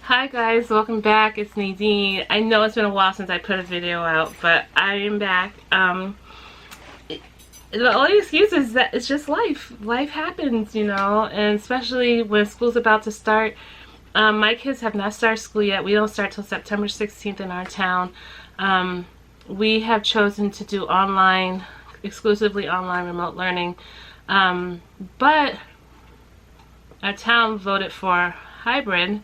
Hi guys, welcome back. It's Nadine. I know it's been a while since I put a video out, but I am back. The only excuse is that it's just life. Life happens, you know, and especially when school's about to start. My kids have not started school yet. We don't start till September 16th in our town. We have chosen to do online, exclusively online remote learning, but our town voted for hybrid,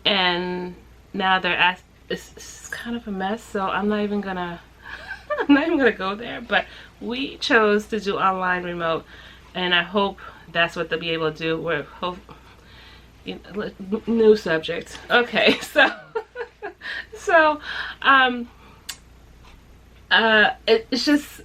and now they're it's kind of a mess, so I'm not even gonna go there. But we chose to do online remote, and I hope that's what they'll be able to do. We're new subject. Okay, so it's just,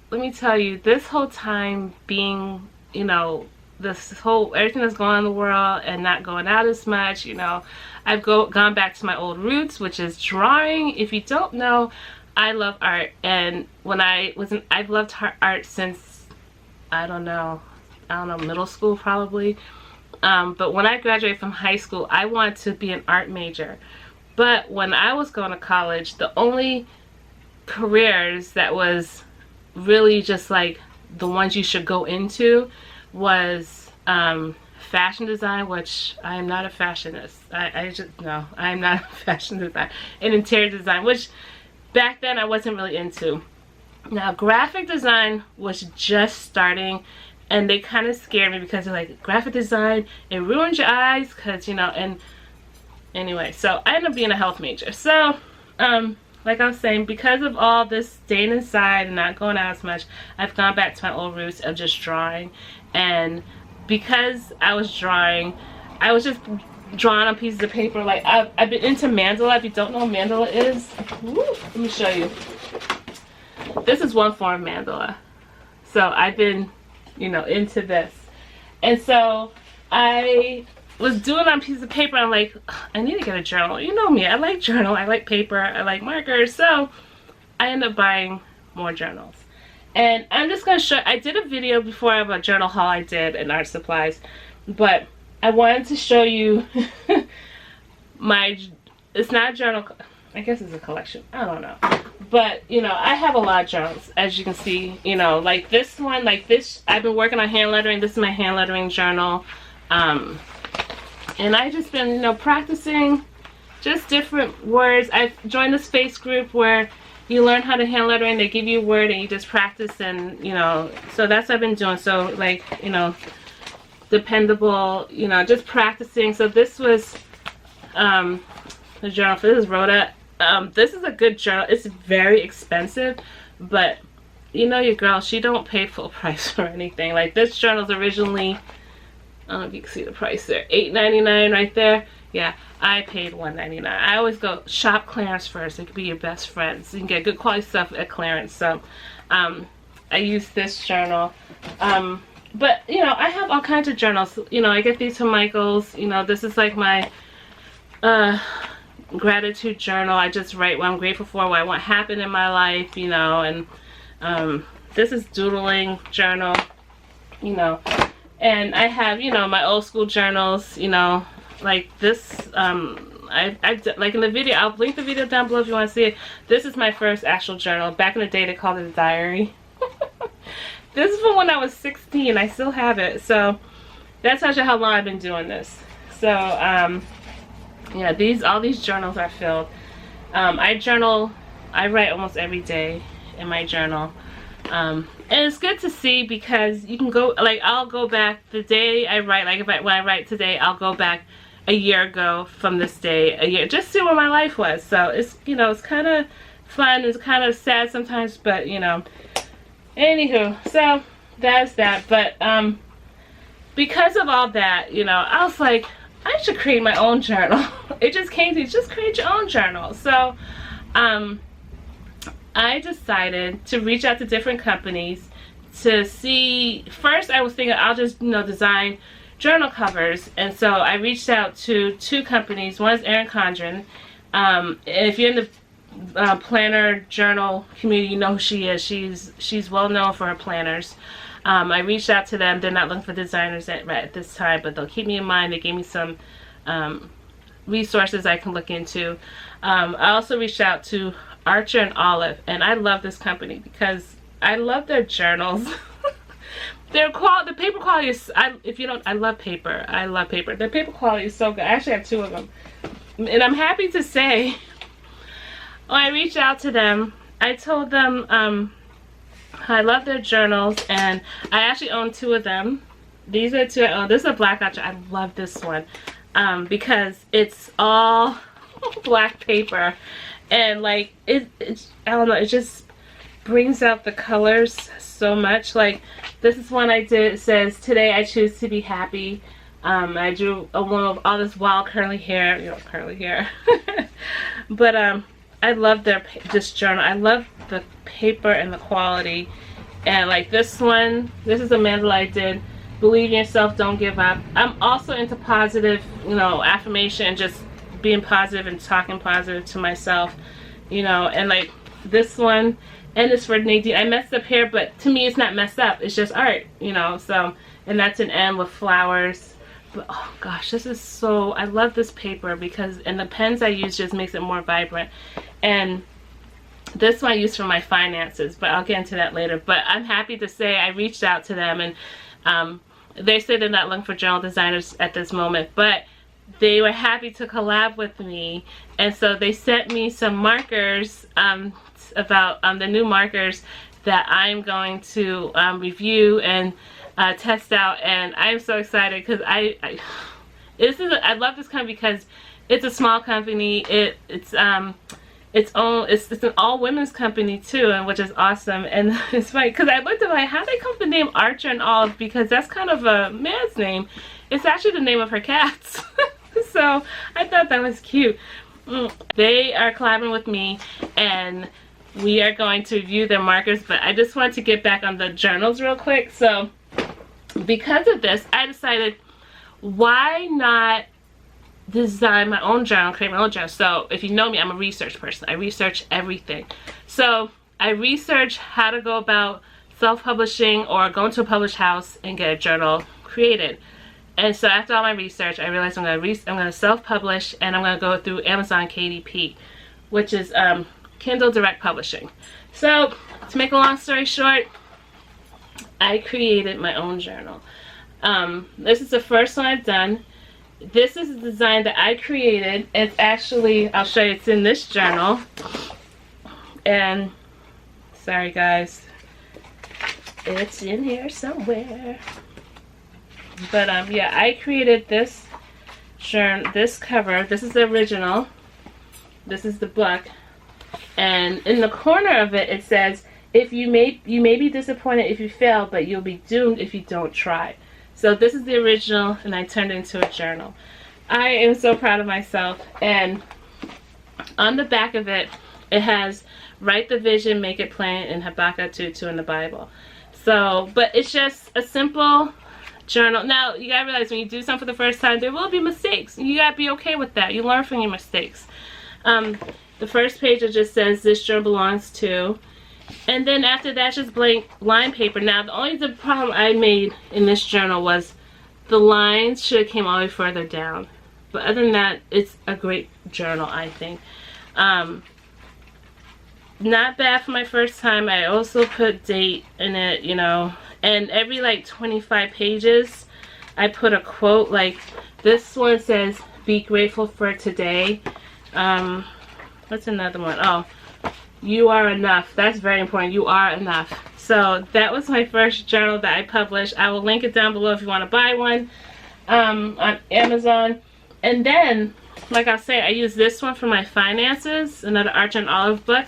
let me tell you, this whole time being, you know, this whole everything that's going on in the world and not going out as much, you know, I've gone back to my old roots, which is drawing. If you don't know, I love art, and when I've loved art since I don't know, middle school probably. But when I graduated from high school, I wanted to be an art major. But when I was going to college, the only careers that was really just like the ones you should go into was fashion design, which I am not a fashionist. I'm not a fashion designer. And interior design, which back then I wasn't really into. Now graphic design was just starting, and they kind of scared me because they're like, graphic design, it ruins your eyes, because, you know, and anyway, so I ended up being a health major. So like I was saying, because of all this staying inside and not going out as much, I've gone back to my old roots of just drawing. And because I was drawing, I was just drawing on pieces of paper. Like I've been into mandala. If you don't know what mandala is, let me show you. This is one form of mandala. So I've been, you know, into this. And so I was doing on pieces of paper. I'm like, I need to get a journal. You know me, I like journal, I like paper, I like markers. So I ended up buying more journals. And I'm just going to show, I did a video before of a journal haul I did in art supplies, but I wanted to show you it's not a journal, I guess it's a collection, I don't know. But, you know, I have a lot of journals, as you can see, you know, like this one, like this, I've been working on hand lettering. This is my hand lettering journal. And I just been, you know, practicing just different words. I've joined this face group where you learn how to hand lettering. They give you a word and you just practice, and, you know, so that's what I've been doing. So, like, you know, dependable, you know, just practicing. So this was the journal for this is Rhoda. This is a good journal. It's very expensive, but you know your girl, she don't pay full price for anything. Like this journal's originally, I don't know if you can see the price there, $8.99 right there. Yeah, I paid $1.99. I always go shop clearance first. It could be your best friend, so you can get good quality stuff at clearance. So I use this journal. But you know, I have all kinds of journals. You know, I get these from Michael's. You know, this is like my gratitude journal. I just write what I'm grateful for, what I want happen in my life, you know. And this is Doodling Journal, you know. And I have, you know, my old school journals, you know, like this. Like in the video, I'll link the video down below if you want to see it. This is my first actual journal. Back in the day, they called it a diary. This is from when I was 16. I still have it. So that tells you how long I've been doing this. So yeah, all these journals are filled. I write almost every day in my journal. And it's good to see, because you can go, like, I'll go back the day I write, like when I write today, I'll go back a year ago from this day, a year, just see what my life was. So it's, you know, it's kind of fun, it's kind of sad sometimes, but, you know, anywho, so that's that. But because of all that, you know, I was like, I should create my own journal. It just came to me, just create your own journal. So I decided to reach out to different companies to see. First I was thinking I'll just, you know, design journal covers. And so I reached out to two companies. One is Erin Condren. If you're in the planner journal community, you know who she is. She's well known for her planners. I reached out to them. They're not looking for designers at this time, but they'll keep me in mind. They gave me some resources I can look into. I also reached out to Archer and Olive, and I love this company because I love their journals. The paper quality is, I love paper. I love paper. Their paper quality is so good. I actually have 2 of them. And I'm happy to say, when I reached out to them, I told them I love their journals, and I actually own 2 of them. These are 2 I own. This is a Blackout. I love this one because it's all black paper, and like it's I don't know, it just brings out the colors so much. Like this is one I did. It says, "Today I choose to be happy." I drew a one of all this wild curly hair, curly hair. But I love this journal. I love the paper and the quality. And like this one, this is a mandala I did. Believe in yourself, don't give up. I'm also into positive, affirmation and just being positive and talking positive to myself, and like this one, and it's for Nadine. I messed up here, but to me it's not messed up. It's just art, so, and that's an M with flowers. But oh gosh, this is so, I love this paper because, and the pens I use just makes it more vibrant. And this one I use for my finances, but I'll get into that later. But I'm happy to say I reached out to them, and they say they're not looking for journal designers at this moment, but they were happy to collab with me. And so they sent me some markers about the new markers that I'm going to review and test out, and I'm so excited because I love this company because it's a small company. It's an all women's company too, and which is awesome. And it's funny because I looked at like how they come up with the name Archer and Olive, because that's kind of a man's name. It's actually the name of her cats. So I thought that was cute. They are collabing with me, and we are going to review their markers. But I just wanted to get back on the journals real quick. So because of this, I decided, why not design my own journal, create my own journal? So if you know me, I'm a research person. I research everything. So I research how to go about self-publishing or going to a published house and get a journal created. And so after all my research, I realized I'm going to self-publish, and I'm going to go through Amazon KDP, which is Kindle Direct Publishing. So to make a long story short, I created my own journal. This is the first one I've done. This is a design that I created. It's actually, I'll show you, it's in this journal. And sorry guys, it's in here somewhere. But yeah, I created this journal, this cover. This is the original. This is the book. And in the corner of it, it says, you may be disappointed if you fail, but you'll be doomed if you don't try. So this is the original, and I turned it into a journal. I am so proud of myself. And on the back of it, it has write the vision, make it plain, and Habakkuk 2:2 in the Bible. So, but it's just a simple journal. Now, you gotta realize when you do something for the first time, there will be mistakes. You gotta be okay with that. You learn from your mistakes. The first page, it just says, this journal belongs to. And then after that, just blank line paper. Now, the problem I made in this journal was the lines should have came all the way further down. But other than that, it's a great journal, I think. Not bad for my first time. I also put date in it, and every like 25 pages, I put a quote. Like this one says, be grateful for today. What's another one? Oh, you are enough. That's very important. You are enough. So that was my first journal that I published. I will link it down below if you want to buy one on Amazon. And then, like I say, I use this one for my finances, another Archer and Olive book.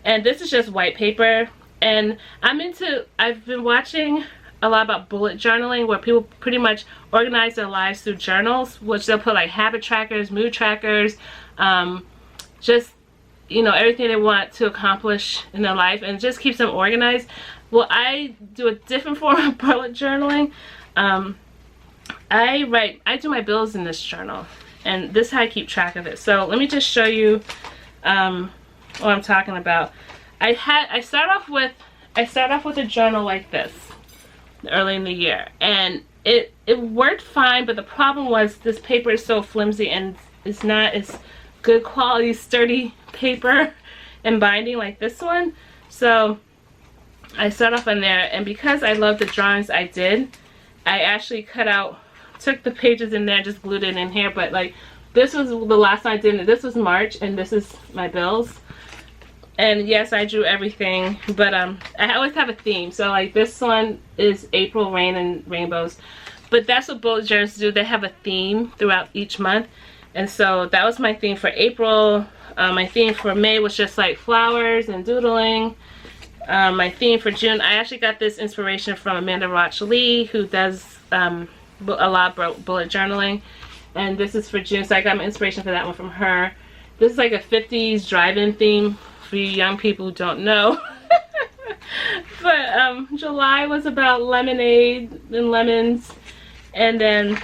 And this is just white paper. And I've been watching a lot about bullet journaling, where people pretty much organize their lives through journals, which they'll put like habit trackers, mood trackers, just everything they want to accomplish in their life, and just keeps them organized. Well, I do a different form of bullet journaling. I do my bills in this journal, and this is how I keep track of it. So let me just show you what I'm talking about. I start off with a journal like this early in the year, and it worked fine, but the problem was this paper is so flimsy, and it's not as good quality, sturdy paper and binding like this one. So I start off on there, and because I love the drawings I did, I actually took the pages in there, just glued it in here. But like, this was the last time I did it. This was March, and this is my bills. And yes, I drew everything, but I always have a theme. So like, this one is April, rain and rainbows. But that's what bullet journals do. They have a theme throughout each month. And so that was my theme for April. My theme for May was just like flowers and doodling. My theme for June, I actually got this inspiration from Amanda Roch Lee, who does a lot of bullet journaling. And this is for June, so I got my inspiration for that one from her. This is like a 50s drive-in theme for you young people who don't know. But July was about lemonade and lemons. And then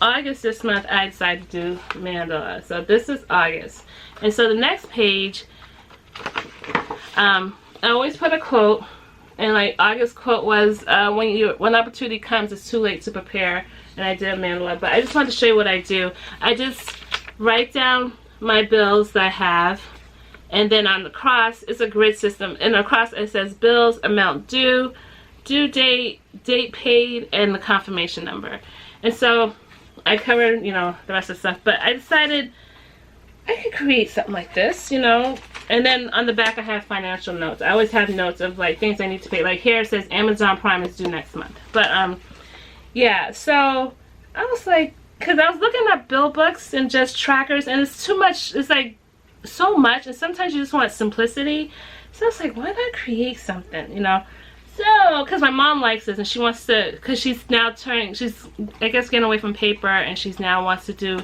August, this month, I decided to do mandala. So this is August. And so the next page, I always put a quote. And like, August quote was, when opportunity comes, it's too late to prepare. And I did a mandala. But I just wanted to show you what I do. I just write down my bills that I have. And then on the cross, it's a grid system. And across it says bills, amount due, due date, date paid, and the confirmation number. And so I covered, you know, the rest of the stuff. But I decided I could create something like this, you know. And then on the back I have financial notes. I always have notes of like things I need to pay. Like here it says Amazon Prime is due next month. But yeah, so I was like, because I was looking at bill books and just trackers, and it's too much. It's like so much, and sometimes you just want simplicity. So I was like, why not create something, you know? So, because my mom likes this, and she wants to, because she's now she's, I guess, getting away from paper, and she's now wants to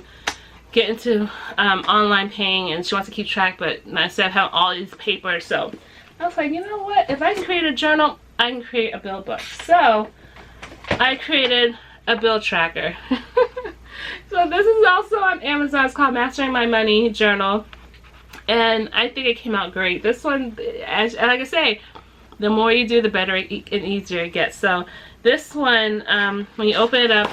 get into online paying, and she wants to keep track, but instead of having all these papers. So I was like, you know what? If I can create a journal, I can create a bill book. So I created a bill tracker. So this is also on Amazon. It's called Mastering My Money Journal. And I think it came out great. This one, like I say, the more you do, the better and easier it gets. So this one, when you open it up,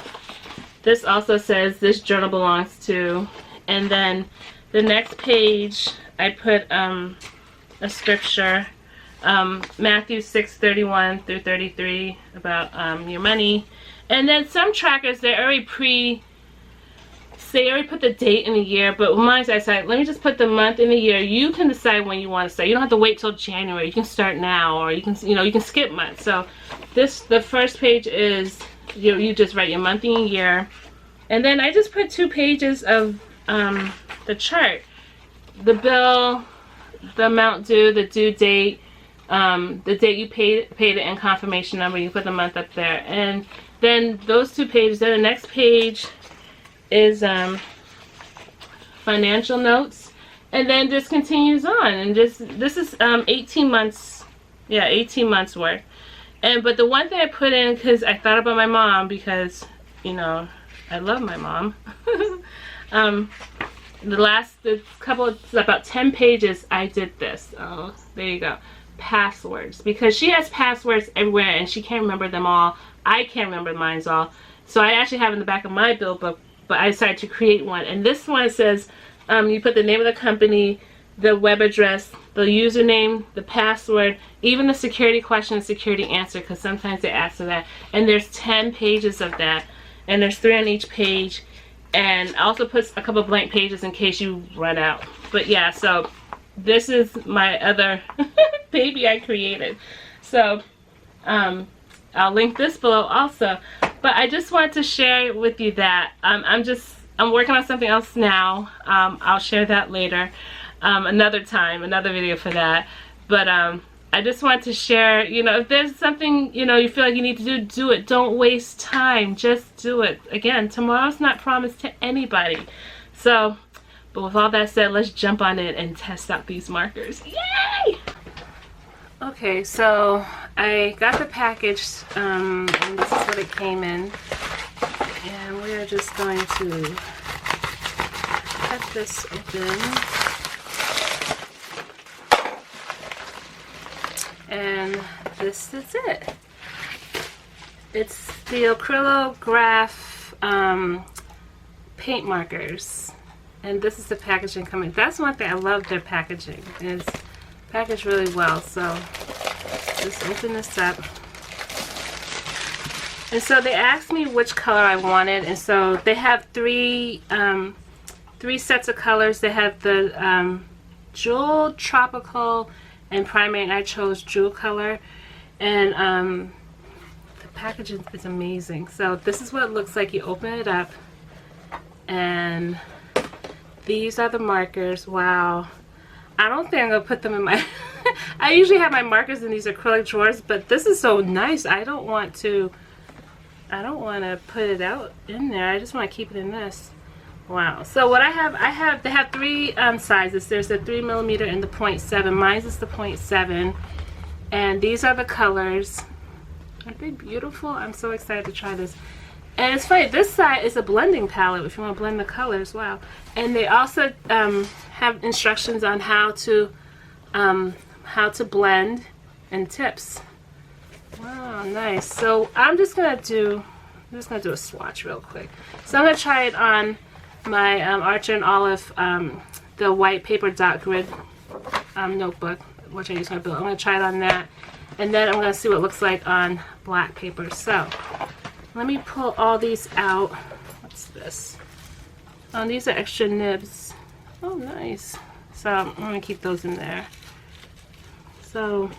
this also says this journal belongs to. And then the next page, I put a scripture, Matthew 6:31 through 33, about your money. And then some trackers, they already put the date in the year, but mine, I said, let me just put the month in the year. You can decide when you want to start. You don't have to wait till January. You can start now, or you can, you know, you can skip months. So the first page is, you just write your month and year. And then I just put 2 pages of the chart. The bill, the amount due, the due date, the date you paid it, and confirmation number. You put the month up there. And then those 2 pages, then the next page is financial notes, and then just continues on, and just this is 18 months, yeah, 18 months worth. And but the one thing I put in, because I thought about my mom, because you know I love my mom. The couple, about 10 pages, I did this. Oh, there you go. Passwords, because she has passwords everywhere and she can't remember them all. I can't remember mine's all. So I actually have in the back of my bill book, but I decided to create one. And this one says, you put the name of the company, the web address, the username, the password, even the security question and security answer, because sometimes they ask for that. And there's 10 pages of that, and there's 3 on each page. And I also put a couple blank pages in case you run out. But yeah, so this is my other baby I created. So I'll link this below also. But I just wanted to share with you that I'm working on something else now. I'll share that later, another time, another video for that. But I just want to share, you know, if there's something, you know, you feel like you need to do it. Don't waste time. Just do it. Again, tomorrow's not promised to anybody. So, but with all that said, let's jump on in and test out these markers. Yay! Okay, so I got the package, and this is what it came in. And we're just going to cut this open. And this is it. It's the Acrylograph Paint Markers. And this is the packaging coming. That's one thing I love, their packaging. It's packaged really well. So just open this up. And so they asked me which color I wanted, and so they have three sets of colors. They have the Jewel, Tropical, and Primary, and I chose Jewel color. And the packaging is amazing. So this is what it looks like. You open it up, and these are the markers. Wow. I don't think I'm going to put them in my... I usually have my markers in these acrylic drawers, but this is so nice. I don't want to put it out in there. I just want to keep it in this. Wow. So what they have three sizes. There's the 3mm and the 0.7. Mine is the 0.7. And these are the colors. Aren't they beautiful? I'm so excited to try this. And it's funny, this side is a blending palette if you want to blend the colors. Wow. And they also have instructions on how to blend and tips. Wow, nice. So I'm just gonna do a swatch real quick. So I'm gonna try it on my Archer and Olive, the white paper dot grid notebook, which I use my build. I'm gonna try it on that, and then I'm gonna see what it looks like on black paper. So let me pull all these out. What's this? Oh, these are extra nibs. Oh, nice. So I'm gonna keep those in there. So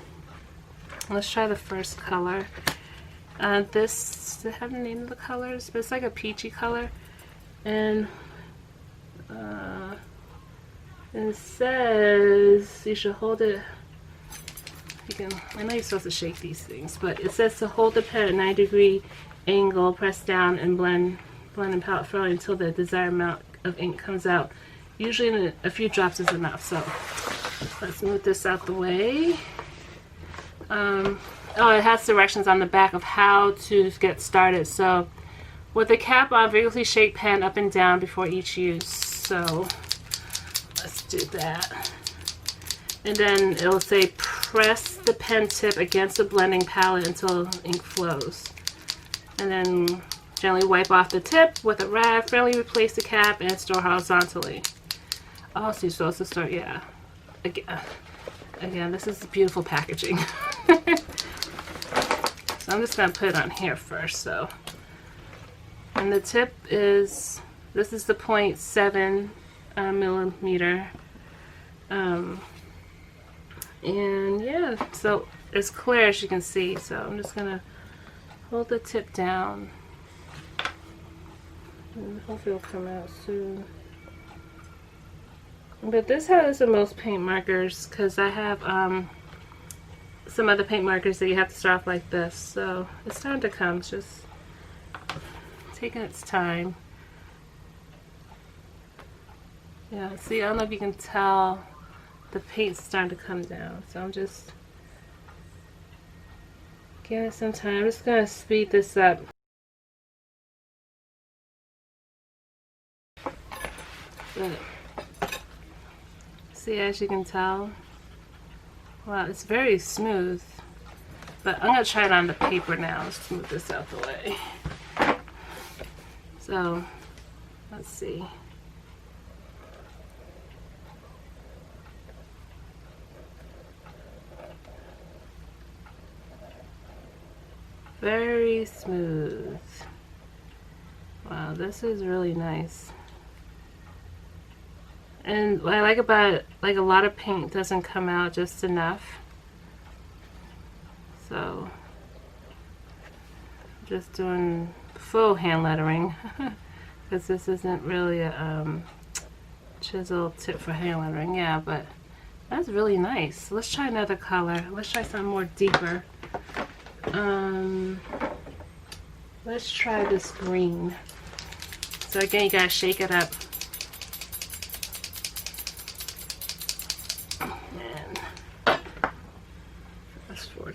let's try the first color. Does it have the name of the colors? But it's like a peachy color. And it says you should hold it. I know you're supposed to shake these things, but it says to hold the pen at a 90-degree angle, press down, and blend and palette thoroughly until the desired amount of ink comes out. Usually a few drops is enough. So let's move this out the way. Oh, it has directions on the back of how to get started. So with the cap on, vigorously shake pen up and down before each use. So let's do that. And then it'll say press the pen tip against the blending palette until ink flows. And then gently wipe off the tip with a rag, firmly replace the cap, and store horizontally. Oh, so you're supposed to start, yeah. Again, this is beautiful packaging. So I'm just going to put it on here first. So, and the tip is, this is the 0.7 millimeter. And yeah, so it's clear as you can see. So I'm just going to hold the tip down. And hopefully it'll come out soon. But this has the most paint markers because I have some other paint markers that you have to start off like this. So it's starting to come. It's just taking its time. Yeah, see, I don't know if you can tell the paint's starting to come down. So I'm just giving it some time. I'm just going to speed this up. But, see, as you can tell, wow, it's very smooth. But I'm going to try it on the paper now. Let's move this out the way. So, let's see. Very smooth. Wow, this is really nice. And what I like about it, like a lot of paint doesn't come out just enough. So, just doing full hand lettering because this isn't really a chisel tip for hand lettering. Yeah, but that's really nice. Let's try another color. Let's try something more deeper. Let's try this green. So again, you gotta shake it up.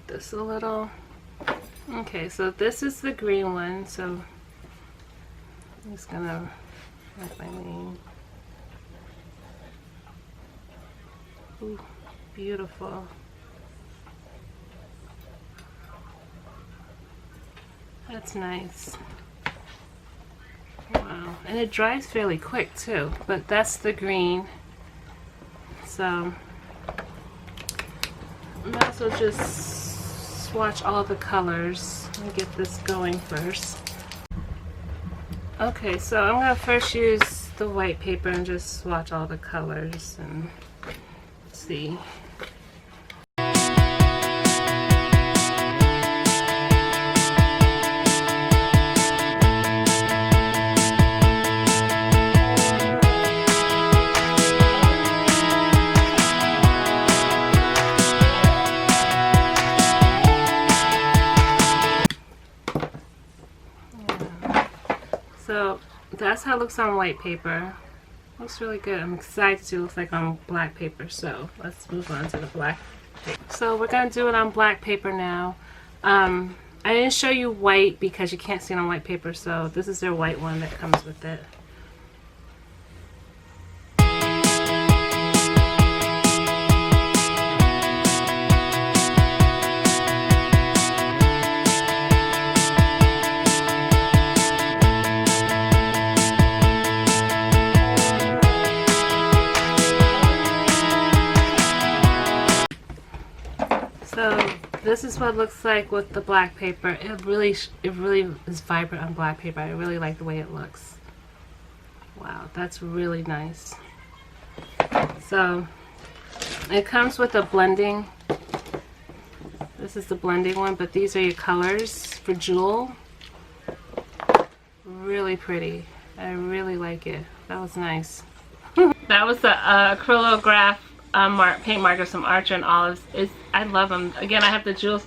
This a little. Okay, so this is the green one, so I'm just gonna write my name. Ooh, beautiful. That's nice. Wow. Wow, and it dries fairly quick too, but that's the green. So I might as well just swatch all the colors. Let me get this going first. Okay, so I'm going to first use the white paper and just swatch all the colors and see. So that's how it looks on white paper. Looks really good. I'm excited to see what it looks like on black paper. So let's move on to the black paper. So we're going to do it on black paper now. I didn't show you white because you can't see it on white paper. So this is their white one that comes with it. So this is what it looks like with the black paper. It really is vibrant on black paper. I really like the way it looks. Wow, that's really nice. So it comes with a blending. This is the blending one, but these are your colors for Jewel. Really pretty. I really like it. That was nice. That was the Acrylograph paint markers from Archer and Olives. I love them. Again, I have the Jewel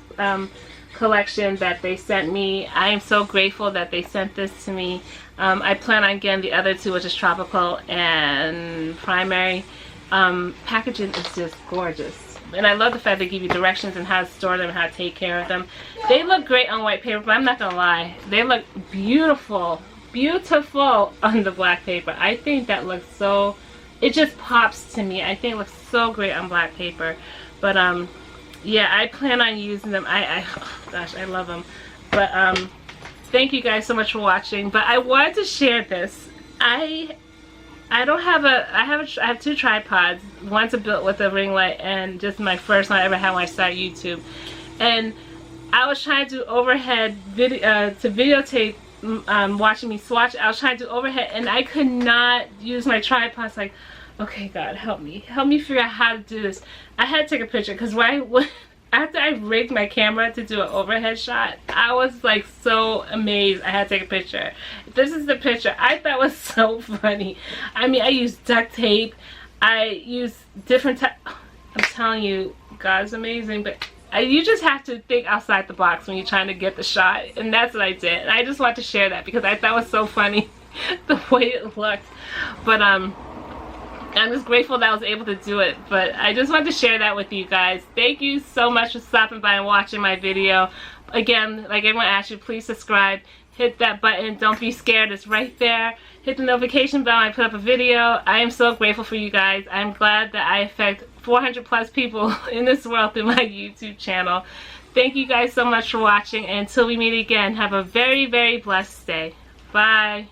collection that they sent me. I am so grateful that they sent this to me. I plan on getting the other two, which is Tropical and Primary. Packaging is just gorgeous. And I love the fact they give you directions on how to store them, how to take care of them. They look great on white paper, but I'm not gonna lie. They look beautiful, beautiful on the black paper. I think that looks so, it just pops to me. I think it looks so great on black paper. But yeah, I plan on using them. Oh gosh, I love them. But thank you guys so much for watching. But I wanted to share this. I have two tripods. One's built with a ring light, and just my first one I ever had when I started YouTube. And I was trying to do overhead video to videotape watching me swatch. I was trying to do overhead, and I could not use my tripod. It's like, okay, God, help me figure out how to do this. I had to take a picture because after I rigged my camera to do an overhead shot, I was like so amazed. I had to take a picture. This is the picture. I thought was so funny. I mean, I used duct tape. I used different type. I'm telling you, God's amazing. But you just have to think outside the box when you're trying to get the shot, and that's what I did. And I just want to share that because I thought it was so funny the way it looked. But I'm just grateful that I was able to do it. But I just wanted to share that with you guys. Thank you so much for stopping by and watching my video. Again, like everyone asked you, please subscribe. Hit that button. Don't be scared. It's right there. Hit the notification bell when I put up a video. I am so grateful for you guys. I'm glad that I affect 400 plus people in this world through my YouTube channel. Thank you guys so much for watching. And until we meet again, have a very, very blessed day. Bye.